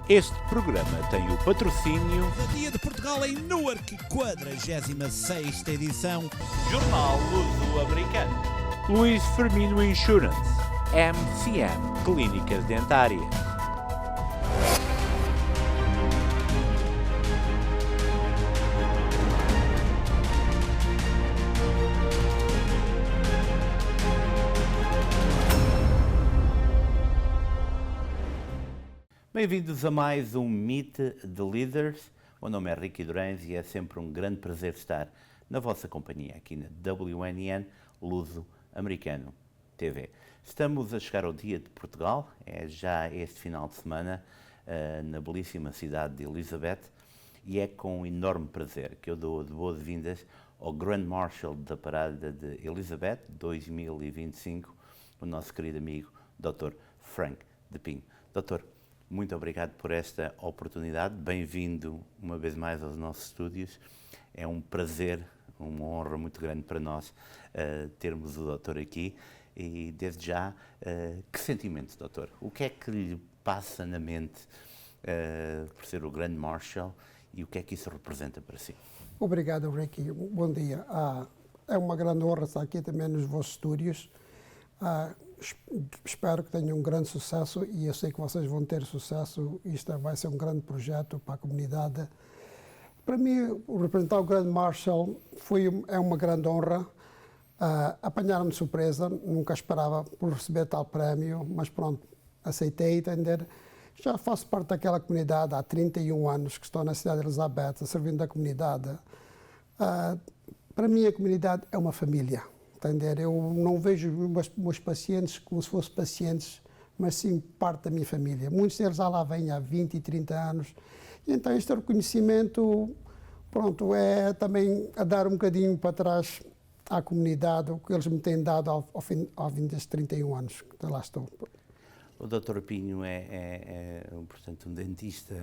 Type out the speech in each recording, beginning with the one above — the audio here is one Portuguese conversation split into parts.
Este programa tem o patrocínio do Dia de Portugal em Newark, 46ª edição. Jornal Luso-Americano. Luís Firmino Insurance. MCM Clínicas Dentárias. Bem-vindos a mais um Meet the Leaders. O meu nome é Ricky Durães e é sempre um grande prazer estar na vossa companhia aqui na WNN Luso-Americano TV. Estamos a chegar ao Dia de Portugal, é já este final de semana na belíssima cidade de Elizabeth, e é com enorme prazer que eu dou de boas-vindas ao Grand Marshal da Parada de Elizabeth 2025, o nosso querido amigo Dr. Frank de Pinho. Doutor, muito obrigado por esta oportunidade. Bem-vindo uma vez mais aos nossos estúdios. É um prazer, uma honra muito grande para nós termos o doutor aqui. E desde já, que sentimentos, doutor? O que é que lhe passa na mente por ser o Grand Marshal e o que é que isso representa para si? Obrigado, Ricky. Bom dia. É uma grande honra estar aqui também nos vossos estúdios. Espero que tenham um grande sucesso e eu sei que vocês vão ter sucesso. Isto vai ser um grande projeto para a comunidade. Para mim, representar o Grand Marshal é uma grande honra. Apanharam-me de surpresa, nunca esperava por receber tal prémio, mas pronto, aceitei, entender. Já faço parte daquela comunidade há 31 anos que estou na cidade de Elizabeth, servindo a comunidade. Para mim, a comunidade é uma família. Entender? Eu não vejo os meus pacientes como se fossem pacientes, mas sim parte da minha família. Muitos deles já lá vêm há 20 e 30 anos. E então este reconhecimento, pronto, é também a dar um bocadinho para trás à comunidade, o que eles me têm dado ao fim destes 31 anos que lá estou. O Dr. Pinho portanto, um dentista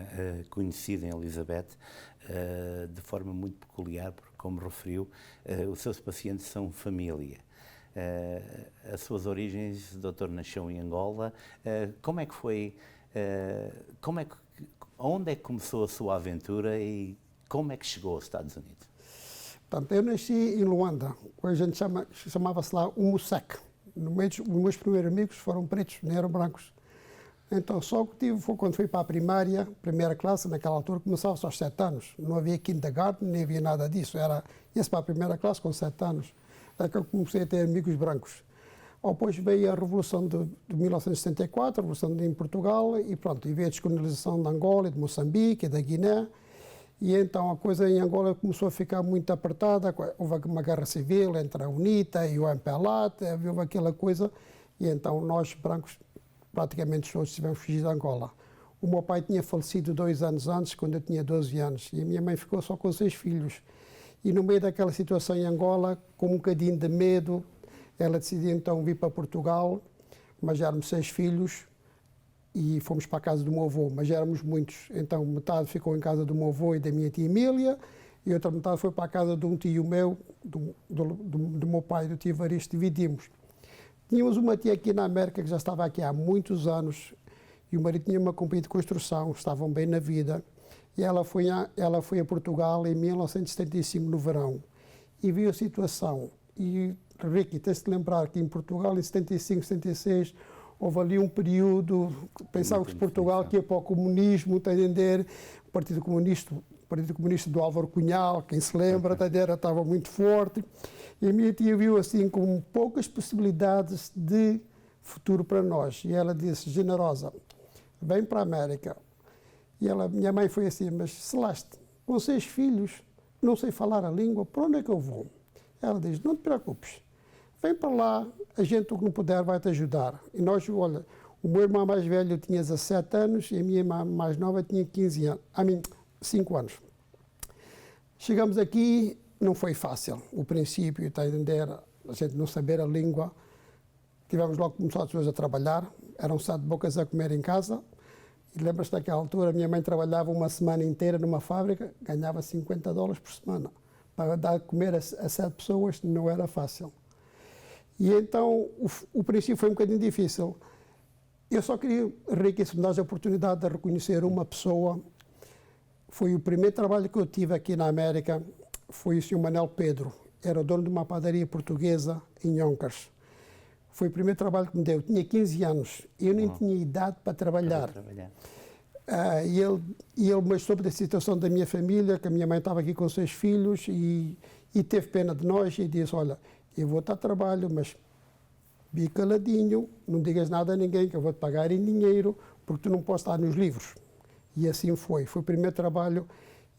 conhecido em Elizabeth de forma muito peculiar, porque, como referiu, os seus pacientes são família. As suas origens, o doutor nasceu em Angola. Como é que foi, onde é que começou a sua aventura e como é que chegou aos Estados Unidos? Portanto, eu nasci em Luanda, que a gente chamava-se lá o Musec. Os meus primeiros amigos foram pretos, nem eram brancos. Então, só o que tive foi quando fui para a primeira classe, naquela altura começava-se aos 7 anos. Não havia kindergarten, nem havia nada disso. Ia-se para a primeira classe com 7 anos. É que eu comecei a ter amigos brancos. Depois veio a Revolução de 1974, a Revolução em Portugal, e pronto, e veio a descolonização de Angola, de Moçambique e da Guiné. E então a coisa em Angola começou a ficar muito apertada, houve uma guerra civil entre a UNITA e o MPLA, houve aquela coisa, e então nós, brancos, praticamente todos tivemos fugido de Angola. O meu pai tinha falecido 2 anos antes, quando eu tinha 12 anos, e a minha mãe ficou só com 6 filhos. E no meio daquela situação em Angola, com um bocadinho de medo, ela decidiu então vir para Portugal, mas já éramos 6 filhos, e fomos para a casa do meu avô, mas já éramos muitos. Então, metade ficou em casa do meu avô e da minha tia Emília, e outra metade foi para a casa de um tio meu, do meu pai, do tio Evaristo, dividimos. Tínhamos uma tia aqui na América que já estava aqui há muitos anos, e o marido tinha uma companhia de construção, estavam bem na vida, e ela foi a Portugal em 1975, no verão, e viu a situação. E, Ricky, tens de lembrar que em Portugal, em 75, 76, houve ali um período, pensávamos que Portugal que ia para o comunismo, está a entender? O Partido Comunista do Álvaro Cunhal, quem se lembra, está a entender? Estava muito forte. E a minha tia viu assim com poucas possibilidades de futuro para nós. E ela disse, generosa, vem para a América. E minha mãe foi assim, mas Celeste, com 6 filhos, não sei falar a língua, para onde é que eu vou? Ela diz, não te preocupes. Vem para lá, a gente, o que não puder, vai te ajudar. E nós, olha, o meu irmão mais velho tinha 17 anos e a minha irmã mais nova tinha 5 anos. Chegamos aqui, não foi fácil. O princípio, está a entender, a gente não saber a língua. Tivemos logo começar as pessoas a trabalhar, eram 7 bocas a comer em casa. E lembras-te daquela altura, a minha mãe trabalhava uma semana inteira numa fábrica, ganhava $50 por semana. Para dar de comer a 7 pessoas não era fácil. E então o princípio foi um bocadinho difícil. Eu só queria, Ricky, se me dás a oportunidade de reconhecer uma pessoa. Foi o primeiro trabalho que eu tive aqui na América, foi o Sr. Manuel Pedro. Era dono de uma padaria portuguesa em Yonkers. Foi o primeiro trabalho que me deu. Eu tinha 15 anos. Eu nem tinha idade para trabalhar. E ele mas soube da situação da minha família, que a minha mãe estava aqui com 6 filhos e teve pena de nós e disse, olha, eu vou estar a trabalho, mas bi caladinho, não digas nada a ninguém que eu vou-te pagar em dinheiro, porque tu não podes estar nos livros. E assim foi. Foi o primeiro trabalho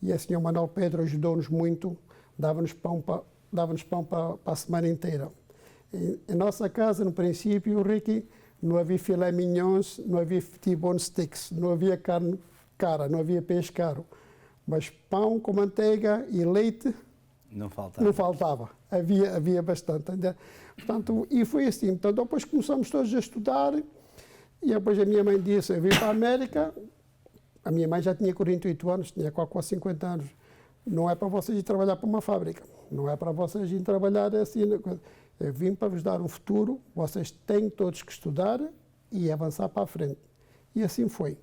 e a senhora Manuel Pedro ajudou-nos muito, dava-nos pão para a semana inteira. Em nossa casa, no princípio, Ricky, não havia filé mignons, não havia T-bone sticks, não havia carne cara, não havia peixe caro. Mas pão com manteiga e leite não faltava. Não faltava. Havia bastante. Portanto, e foi assim. Então, depois começamos todos a estudar e depois a minha mãe disse, eu vim para a América. A minha mãe já tinha 48 anos, tinha quase 50 anos. Não é para vocês ir trabalhar para uma fábrica, não é para vocês ir trabalhar assim. Eu vim para vos dar um futuro, vocês têm todos que estudar e avançar para a frente. E assim foi.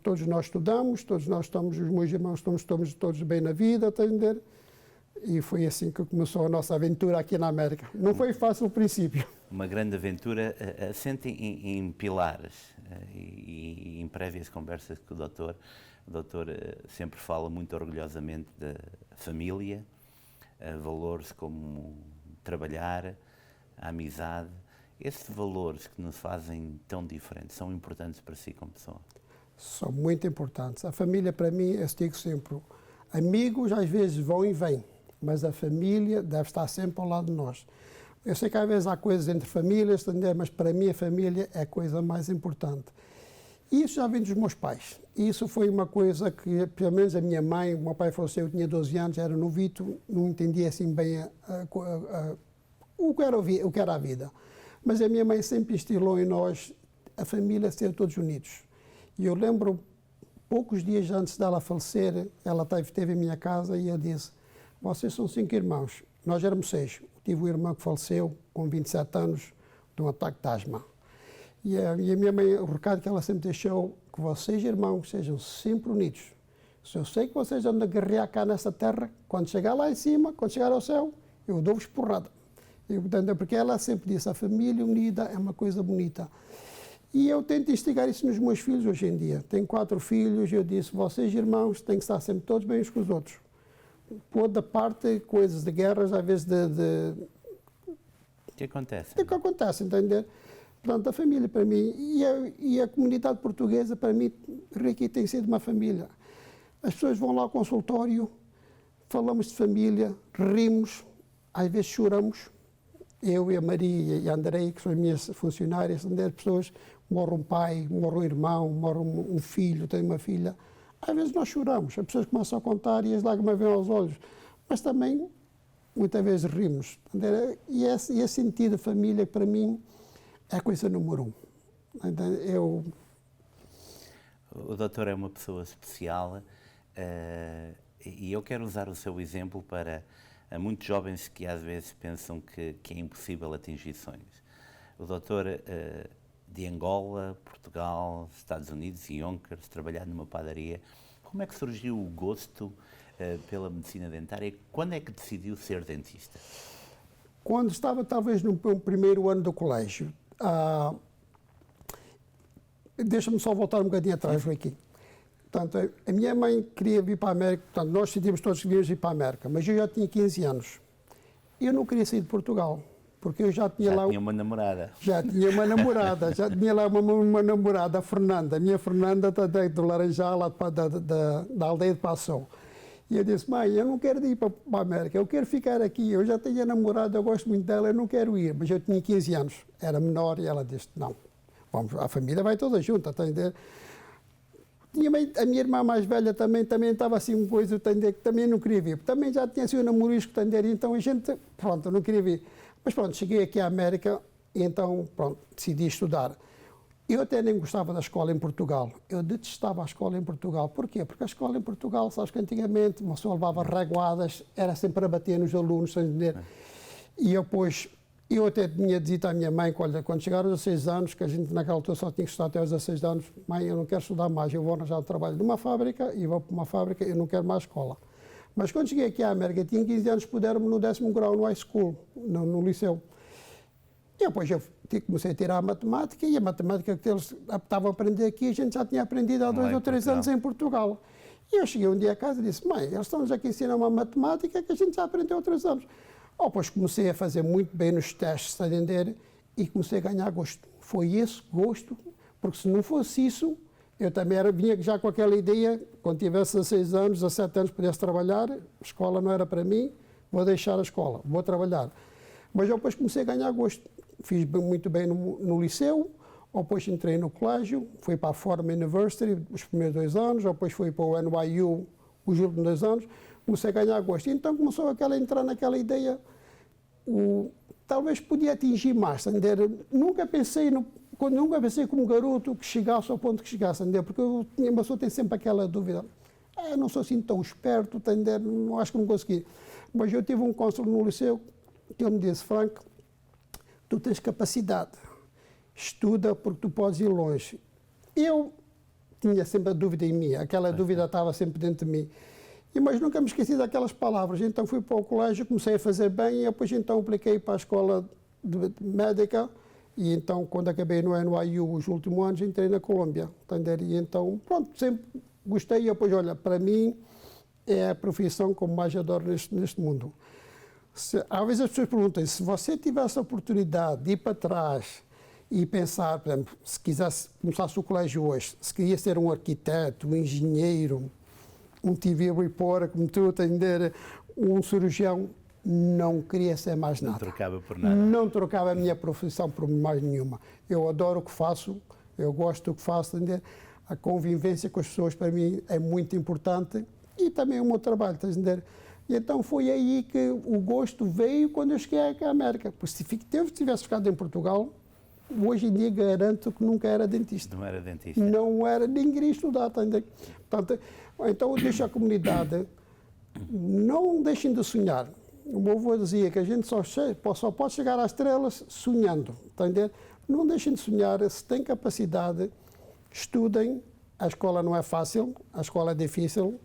Todos nós estudamos, todos nós estamos, os meus irmãos estamos todos bem na vida, a entender? E foi assim que começou a nossa aventura aqui na América. Não foi fácil o princípio. Uma grande aventura assente em pilares e em prévias conversas com o doutor sempre fala muito orgulhosamente da família, valores como trabalhar, a amizade. Esses valores que nos fazem tão diferentes são importantes para si como pessoa? São muito importantes. A família, para mim, eu digo sempre, amigos às vezes vão e vêm, mas a família deve estar sempre ao lado de nós. Eu sei que às vezes há coisas entre famílias, mas para mim a família é a coisa mais importante. E isso já vem dos meus pais. Isso foi uma coisa que, pelo menos a minha mãe, o meu pai faleceu, eu tinha 12 anos, era novito, não entendia assim bem o que era a vida. Mas a minha mãe sempre instilou em nós a família ser todos unidos. E eu lembro, poucos dias antes dela falecer, ela esteve em minha casa e eu disse, vocês são 5 irmãos, nós éramos 6. Tive um irmão que faleceu com 27 anos de um ataque de asma. E a minha mãe, o recado que ela sempre deixou, que vocês, irmãos, sejam sempre unidos. Se eu sei que vocês andam a guerrear cá nessa terra, quando chegar lá em cima, quando chegar ao céu, eu dou-vos porrada. Porque ela sempre disse, a família unida é uma coisa bonita. E eu tento instigar isso nos meus filhos hoje em dia. Tenho 4 filhos e eu disse, vocês, irmãos, têm que estar sempre todos bem uns com os outros. Pôr da parte coisas de guerras, às vezes que acontece? Que acontece, entender? Portanto, a família para mim e a comunidade portuguesa para mim, Ricky, tem sido uma família. As pessoas vão lá ao consultório, falamos de família, rimos, às vezes choramos. Eu e a Maria e a Andrei, que são as minhas funcionárias, são 10 pessoas, morre um pai, morre um irmão, morre um filho, tenho uma filha. Às vezes nós choramos, as pessoas começam a contar e as lágrimas vêm aos olhos, mas também muitas vezes rimos. E esse sentido de família, para mim, é a coisa número 1. O doutor é uma pessoa especial e eu quero usar o seu exemplo para muitos jovens que às vezes pensam que é impossível atingir sonhos. O doutor de Angola, Portugal, Estados Unidos e Yonkers, trabalhar numa padaria. Como é que surgiu o gosto pela medicina dentária e quando é que decidiu ser dentista? Quando estava talvez no primeiro ano do colégio. Deixa-me só voltar um bocadinho atrás aqui. Portanto, a minha mãe queria vir para a América, portanto, nós decidimos todos que devíamos ir para a América, mas eu já tinha 15 anos. Eu não queria sair de Portugal, porque eu já tinha lá... Já tinha uma namorada. Já tinha uma namorada, já tinha lá uma namorada, a Fernanda. A minha Fernanda está do Laranjal, lá da aldeia de Passou. E eu disse, mãe, eu não quero ir para a América, eu quero ficar aqui, eu já tenho a namorada, eu gosto muito dela, eu não quero ir. Mas eu tinha 15 anos, era menor, e ela disse, não, vamos, a família vai toda junta, está a entender? A minha irmã mais velha também estava assim uma coisa, que também não queria vir. Também já tinha sido namorisco, então a gente, pronto, não queria vir. Mas pronto, cheguei aqui à América e então, pronto, decidi estudar. Eu até nem gostava da escola em Portugal. Eu detestava a escola em Portugal. Porquê? Porque a escola em Portugal, sabes que antigamente uma pessoa levava reguadas, era sempre a bater nos alunos, sem entender. E eu, pois, Eu até tinha dito à minha mãe, olha, quando chegar aos 16 anos, que a gente naquela altura só tinha que estudar até aos 16 anos, mãe, eu não quero estudar mais, eu vou arranjar um trabalho numa fábrica e vou para uma fábrica, eu não quero mais escola. Mas quando cheguei aqui à América, tinha 15 anos, puderam-me no 10º grau no high school, no liceu. E depois eu comecei a tirar a matemática, e a matemática que eles estavam a aprender aqui, a gente já tinha aprendido há 2 ou 3 anos em Portugal. E eu cheguei um dia a casa e disse, mãe, eles estão-nos aqui a ensinar uma matemática que a gente já aprendeu há 3 anos. Depois comecei a fazer muito bem nos testes, a entender, e comecei a ganhar gosto. Foi esse gosto, porque se não fosse isso, eu também vinha já com aquela ideia, quando tivesse 16 anos, 17 anos, pudesse trabalhar, a escola não era para mim, vou deixar a escola, vou trabalhar. Mas eu depois comecei a ganhar gosto. Fiz muito bem no liceu, depois entrei no colégio, fui para a Fordham University os primeiros 2 anos, depois fui para o NYU os últimos 2 anos, comecei a ganhar gosto. Então começou a entrar naquela ideia, talvez podia atingir mais, entender? Nunca pensei como garoto que chegasse ao ponto que chegasse, entender? Porque uma pessoa tem sempre aquela dúvida, não sou assim tão esperto, entender? Não acho que não consegui. Mas eu tive um cônsul no liceu que ele me disse, Frank, tu tens capacidade, estuda porque tu podes ir longe. Eu tinha sempre a dúvida em mim, aquela dúvida estava sempre dentro de mim. Mas nunca me esqueci daquelas palavras. Então fui para o colégio, comecei a fazer bem e depois então apliquei para a escola de médica e então quando acabei no NYU os últimos anos entrei na Colômbia. Entender? E então pronto, sempre gostei e depois olha, para mim é a profissão como mais adoro neste mundo. Às vezes as pessoas perguntam se você tivesse a oportunidade de ir para trás e pensar, por exemplo, se quisesse começasse o colégio hoje, se queria ser um arquiteto, um engenheiro, um TV reporter, como tu, entender, um cirurgião, não queria ser mais nada. Não trocava por nada. Não trocava a minha profissão por mais nenhuma. Eu adoro o que faço, eu gosto do que faço, entender? A convivência com as pessoas para mim é muito importante e também o meu trabalho, entender? E então foi aí que o gosto veio quando eu cheguei aqui à América. Porque se tivesse ficado em Portugal, hoje em dia garanto que nunca era dentista. Não era dentista? Não era, nem queria estudar. Portanto, então eu deixo a comunidade, não deixem de sonhar. O meu avô dizia que a gente só pode chegar às estrelas sonhando. Entender? Não deixem de sonhar, se têm capacidade, estudem. A escola não é fácil, a escola é difícil.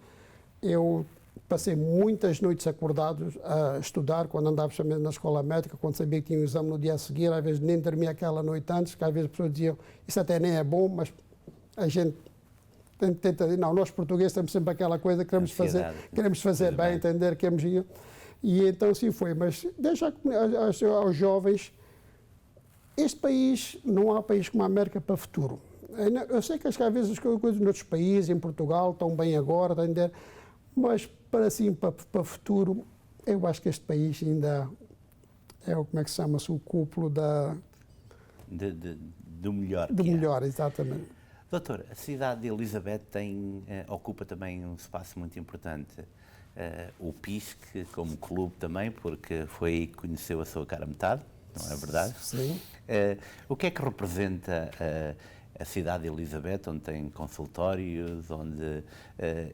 Eu passei muitas noites acordados a estudar, quando andava justamente na escola médica, quando sabia que tinha um exame no dia a seguir, às vezes nem dormia aquela noite antes, que às vezes as pessoas diziam, isso até nem é bom, mas a gente tenta dizer, não, nós portugueses temos sempre aquela coisa, queremos fazer bem, entender, queremos ir. E então assim foi, mas deixa aos jovens, este país, não há país como a América para o futuro. Eu sei que às vezes as coisas noutros países, em Portugal, estão bem agora, entender? Mas para o futuro, eu acho que este país ainda é como é que se chama-se, o cúpulo do melhor. Do melhor, exatamente. Doutor, a cidade de Elizabeth ocupa também um espaço muito importante. O PISC como clube também, porque foi aí que conheceu a sua cara metade, não é verdade? Sim. O que é que representa a cidade de Elizabeth, onde tem consultórios, onde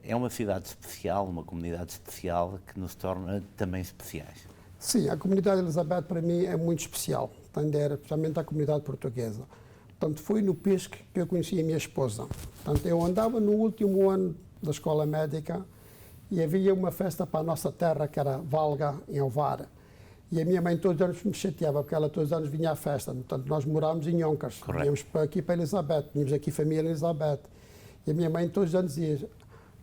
é uma cidade especial, uma comunidade especial que nos torna também especiais? Sim, a comunidade de Elizabeth para mim é muito especial, especialmente a comunidade portuguesa. Portanto, foi no PISC que eu conheci a minha esposa. Portanto, eu andava no último ano da escola médica e havia uma festa para a nossa terra, que era Valga, em Ovar. E a minha mãe todos os anos me chateava, porque ela todos os anos vinha à festa. Portanto, nós morávamos em Yonkers. Íamos aqui para Elizabeth, tínhamos aqui família em Elizabeth. E a minha mãe todos os anos dizia,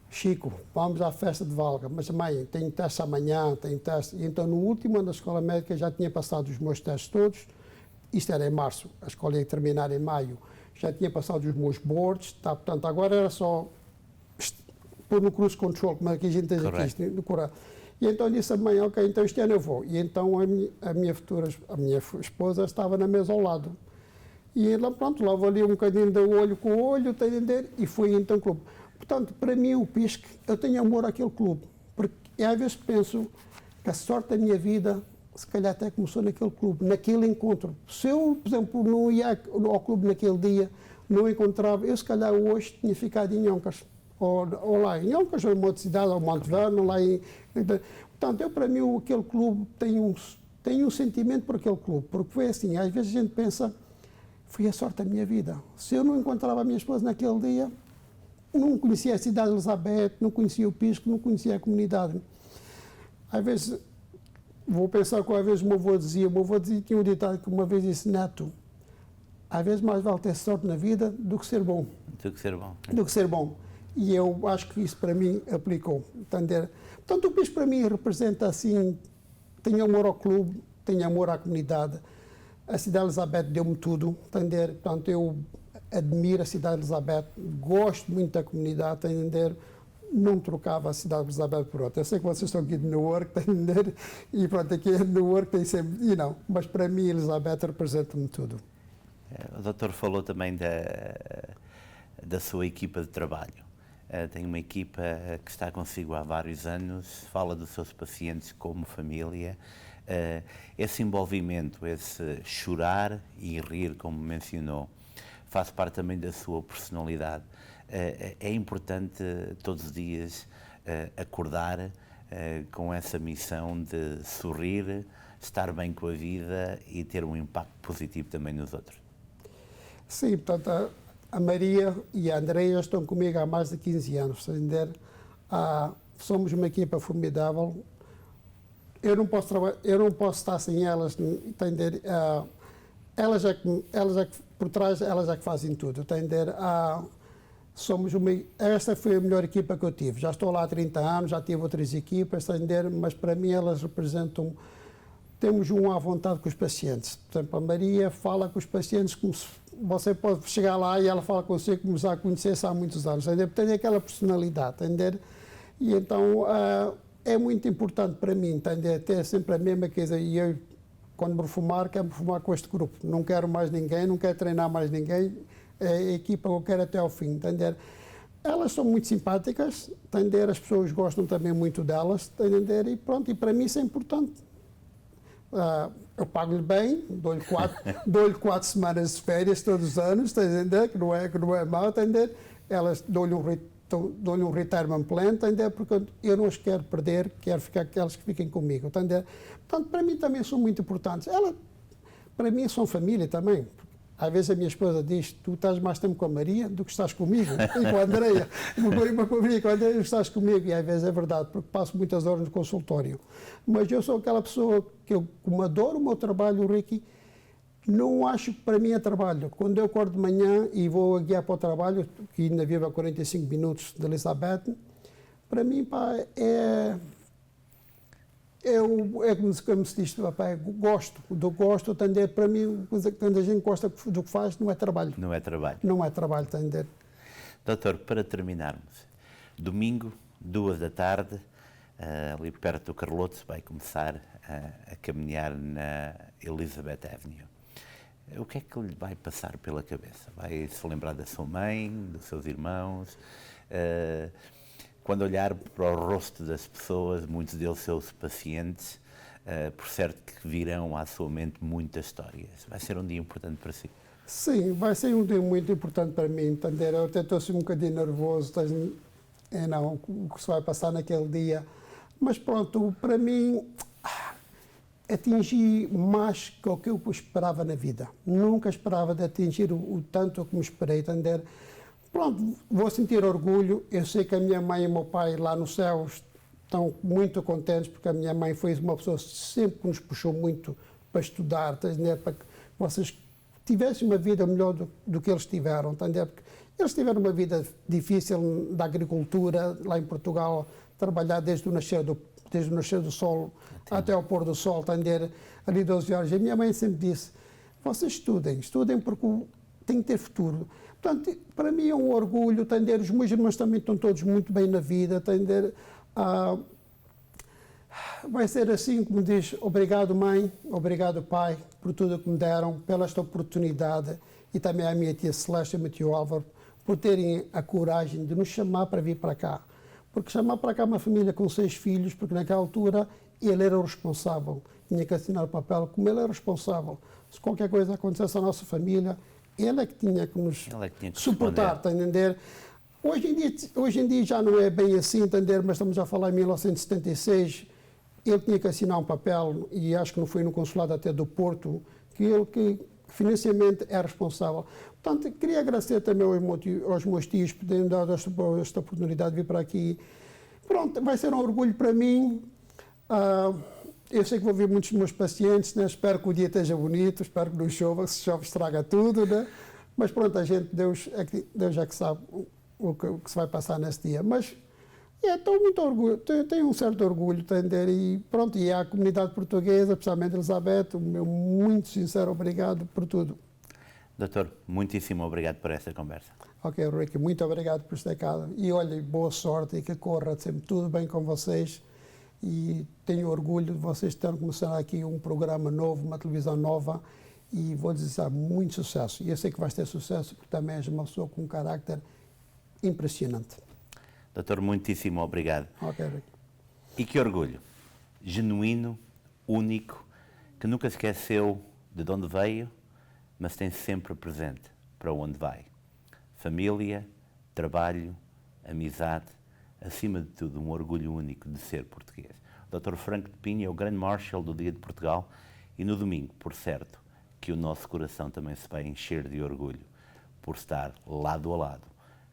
Chico, vamos à festa de Valga. Mas mãe, tenho teste amanhã, tenho teste. E então, no último ano da escola médica, já tinha passado os meus testes todos. Isto era em março, a escola ia terminar em maio. Já tinha passado os meus boards, portanto, agora era só pôr no cruise control, como é que a gente diz aqui, no Corão. E então disse a mãe, ok, então este ano eu vou. E então a minha esposa estava na mesa ao lado. E ela, pronto, lá valia um bocadinho de olho com o olho, tá entender? E foi então o clube. Portanto, para mim o PISC, eu tenho amor àquele clube. Porque às vezes penso que a sorte da minha vida, se calhar até começou naquele clube, naquele encontro. Se eu, por exemplo, não ia ao clube naquele dia, não encontrava, eu se calhar hoje tinha ficado em Yonkers. Ou lá em Yonkers, ou em uma outra cidade, ou Mount Vernon, lá em... Portanto, para mim aquele clube tem tenho um sentimento por aquele clube, porque foi assim, às vezes a gente pensa, foi a sorte da minha vida. Se eu não encontrava a minha esposa naquele dia, não conhecia a cidade de Elizabeth, não conhecia o Pisco, não conhecia a comunidade. Às vezes, vou pensar que às vezes o meu avô dizia, tinha um ditado que uma vez disse, Neto, às vezes mais vale ter sorte na vida do que ser bom. Do que ser bom. Do que ser bom. E eu acho que isso para mim aplicou. Portanto, o Pisco para mim representa assim, tenho amor ao clube, tenho amor à comunidade. A cidade de Elizabeth deu-me tudo, entender? Portanto, eu admiro a cidade de Elizabeth, gosto muito da comunidade, entender? Não trocava a cidade de Elizabeth por outra. Eu sei que vocês estão aqui de Newark, entender? E pronto, aqui em Newark tem sempre, mas para mim Elizabeth representa-me tudo. O doutor falou também da sua equipa de trabalho. Tem uma equipa que está consigo há vários anos, fala dos seus pacientes como família. Esse envolvimento, esse chorar e rir, como mencionou, faz parte também da sua personalidade. É importante todos os dias acordar com essa missão de sorrir, estar bem com a vida e ter um impacto positivo também nos outros. Sim, portanto, a Maria e a Andreia estão comigo há mais de 15 anos. Entender? Somos uma equipa formidável. Eu não posso estar sem elas, entender? Elas é que por trás, elas é que fazem tudo, entender? Esta foi a melhor equipa que eu tive. Já estou lá há 30 anos, já tive outras equipas, entender? Mas para mim elas representam. Temos à vontade com os pacientes. Por exemplo, a Maria fala com os pacientes como se você pode chegar lá e ela fala com você como já conhecesse há muitos anos. Entender? Tem aquela personalidade, entender? E então é muito importante para mim, entender? Ter sempre a mesma coisa. E eu, quando me reformar, quero me reformar com este grupo. Não quero mais ninguém, não quero treinar mais ninguém. É a equipa que eu quero até ao fim, entender? Elas são muito simpáticas, entender? As pessoas gostam também muito delas, entender? E pronto, e para mim isso é importante. Eu pago-lhe bem, dou-lhe 4 semanas de férias todos os anos, entender? Que não é mau, entender? Elas dou-lhe um retirement plan, entender? Porque eu não as quero perder, quero ficar com elas que fiquem comigo, entender? Portanto, para mim também são muito importantes. Para mim são família também. Às vezes a minha esposa diz, tu estás mais tempo com a Maria do que estás comigo, e com a Andreia. Com a Andreia estás comigo, e às vezes é verdade, porque passo muitas horas no consultório. Mas eu sou aquela pessoa que como adoro o meu trabalho, Ricky, não acho que para mim é trabalho. Quando eu acordo de manhã e vou guiar para o trabalho, que ainda vivo a 45 minutos de Elizabeth, para mim, pá, como se diz, papai, gosto, entender? Para mim, quando a gente gosta do que faz, não é trabalho. Não é trabalho. Não é trabalho, entender? Doutor, para terminarmos, domingo, 2 da tarde, ali perto do Carloto, vai começar a caminhar na Elizabeth Avenue. O que é que lhe vai passar pela cabeça? Vai se lembrar da sua mãe, dos seus irmãos? Quando olhar para o rosto das pessoas, muitos deles seus pacientes, por certo que virão à sua mente muitas histórias. Vai ser um dia importante para si? Sim, vai ser um dia muito importante para mim, entender? Eu até estou assim um bocadinho nervoso, o que se vai passar naquele dia. Mas pronto, para mim, atingi mais do que eu esperava na vida. Nunca esperava de atingir o tanto como esperei, entender? Pronto, vou sentir orgulho. Eu sei que a minha mãe e o meu pai lá no céu estão muito contentes, porque a minha mãe foi uma pessoa que sempre nos puxou muito para estudar, para que vocês tivessem uma vida melhor do que eles tiveram. Porque eles tiveram uma vida difícil da agricultura, lá em Portugal, trabalhar desde o nascer do sol até ao pôr do sol, ali 12 horas. E a minha mãe sempre disse, vocês estudem porque têm que ter futuro. Portanto, para mim é um orgulho, entender? Os meus irmãos também estão todos muito bem na vida, entender? Vai ser assim, como diz, obrigado mãe, obrigado pai, por tudo que me deram, pela esta oportunidade, e também à minha tia Celeste e ao meu tio Álvaro, por terem a coragem de nos chamar para vir para cá. Porque chamar para cá uma família com 6 filhos, porque naquela altura ele era o responsável, tinha que assinar o papel, como ele era responsável. Se qualquer coisa acontecesse à nossa família, ele é que tinha que nos suportar, está a entender? Hoje em dia já não é bem assim, entender? Mas estamos a falar em 1976 ele tinha que assinar um papel, e acho que não foi no consulado até do Porto, que ele que financeiramente é responsável. Portanto, queria agradecer também aos meus tios por terem dado esta oportunidade de vir para aqui. Pronto, vai ser um orgulho para mim. Eu sei que vou ver muitos dos meus pacientes, né? Espero que o dia esteja bonito, espero que não chova, se chove estraga tudo, né? Mas pronto, Deus é que sabe o que se vai passar nesse dia. Mas estou muito orgulho, tenho um certo orgulho, entender? E pronto, e à comunidade portuguesa, especialmente Elizabeth, o meu muito sincero obrigado por tudo. Doutor, muitíssimo obrigado por esta conversa. Ok, Ricky, muito obrigado por estar cá. E olha, boa sorte e que corra sempre tudo bem com vocês. E tenho orgulho de vocês terem começado aqui um programa novo, uma televisão nova, e vou desejar muito sucesso. E eu sei que vais ter sucesso, porque também és uma pessoa com um carácter impressionante. Doutor, muitíssimo obrigado. Ok, Rick. E que orgulho, genuíno, único, que nunca esqueceu de onde veio, mas tem sempre presente para onde vai. Família, trabalho, amizade, acima de tudo, um orgulho único de ser português. O Dr. Franco de Pinho é o grande Marshal do Dia de Portugal e no domingo, por certo, que o nosso coração também se vai encher de orgulho por estar lado a lado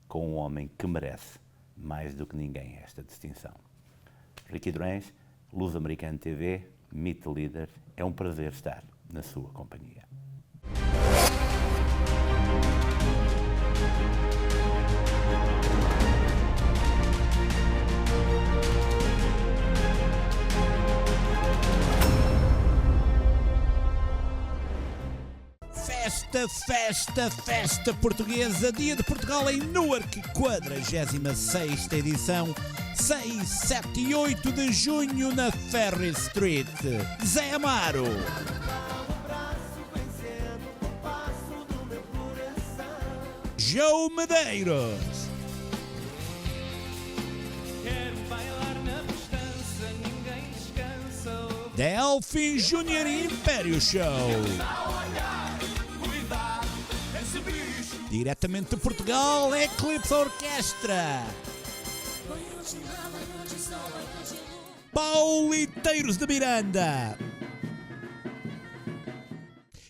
com um homem que merece mais do que ninguém esta distinção. Ricky Durães, Luz Americana TV, Meet the Leader, é um prazer estar na sua companhia. Festa portuguesa, Dia de Portugal em Newark, 46ª edição, 6, 7 e 8 de junho na Ferry Street. Zé Amaro. João Medeiros. Quero bailar na festança, ninguém descansa. Delfim Júnior Império Show. Diretamente de Portugal, Eclipse Orquestra. Pauliteiros de Miranda.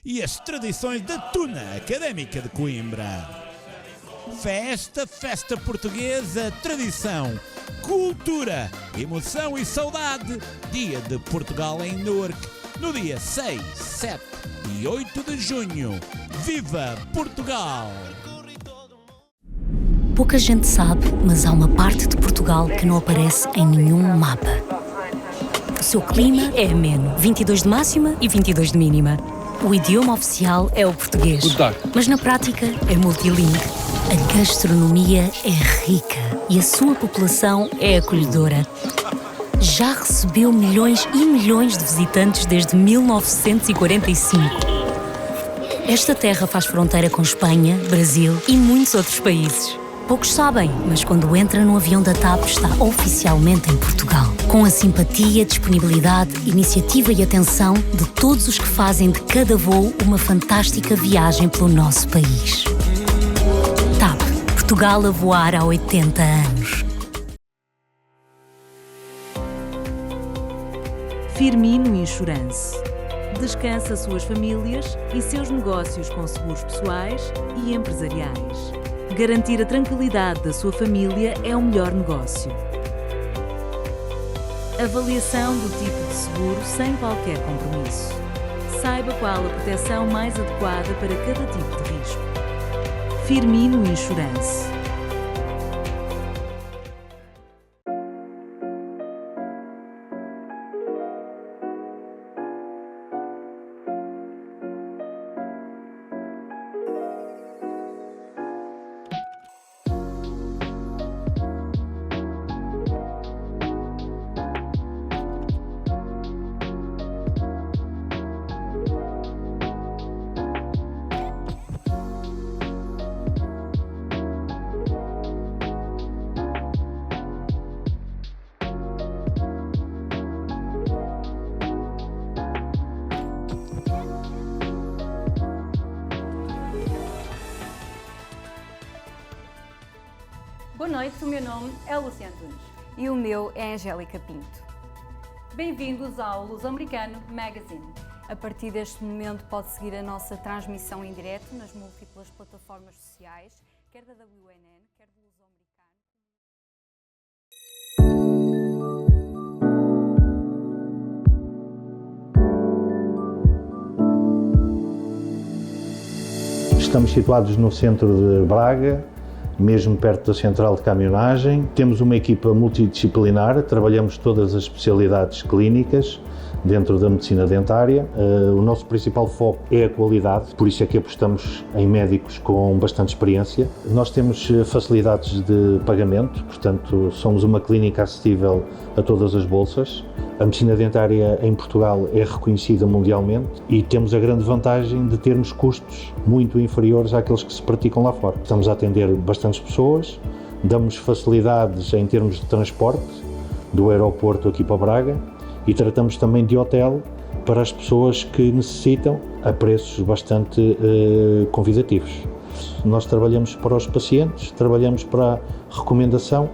E as tradições da Tuna Académica de Coimbra. Festa portuguesa, tradição, cultura, emoção e saudade. Dia de Portugal em Newark, no dia 6, 7 e 8 de junho. Viva Portugal! Pouca gente sabe, mas há uma parte de Portugal que não aparece em nenhum mapa. O seu clima é ameno, 22 de máxima e 22 de mínima. O idioma oficial é o português, mas na prática é multilingue. A gastronomia é rica e a sua população é acolhedora. Já recebeu milhões e milhões de visitantes desde 1945. Esta terra faz fronteira com Espanha, Brasil e muitos outros países. Poucos sabem, mas quando entra no avião da TAP está oficialmente em Portugal. Com a simpatia, disponibilidade, iniciativa e atenção de todos os que fazem de cada voo uma fantástica viagem pelo nosso país. TAP, Portugal a voar há 80 anos. Firmino Insurance. Descansa suas famílias e seus negócios com seguros pessoais e empresariais. Garantir a tranquilidade da sua família é o melhor negócio. Avaliação do tipo de seguro sem qualquer compromisso. Saiba qual a proteção mais adequada para cada tipo de risco. Firmino Insurance. Boa noite, o meu nome é Luciana Antunes. E o meu é Angélica Pinto. Bem-vindos ao Luso-Americano Magazine. A partir deste momento pode seguir a nossa transmissão em direto nas múltiplas plataformas sociais, quer da WNN, quer do Luso-Americano. Estamos situados no centro de Braga, mesmo perto da central de caminhonagem. Temos uma equipa multidisciplinar, trabalhamos todas as especialidades clínicas dentro da medicina dentária. O nosso principal foco é a qualidade, por isso é que apostamos em médicos com bastante experiência. Nós temos facilidades de pagamento, portanto somos uma clínica acessível a todas as bolsas. A medicina dentária em Portugal é reconhecida mundialmente e temos a grande vantagem de termos custos muito inferiores àqueles que se praticam lá fora. Estamos a atender bastantes pessoas, damos facilidades em termos de transporte do aeroporto aqui para Braga e tratamos também de hotel para as pessoas que necessitam a preços bastante convidativos. Nós trabalhamos para os pacientes, trabalhamos para a recomendação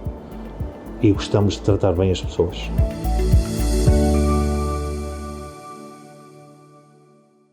e gostamos de tratar bem as pessoas.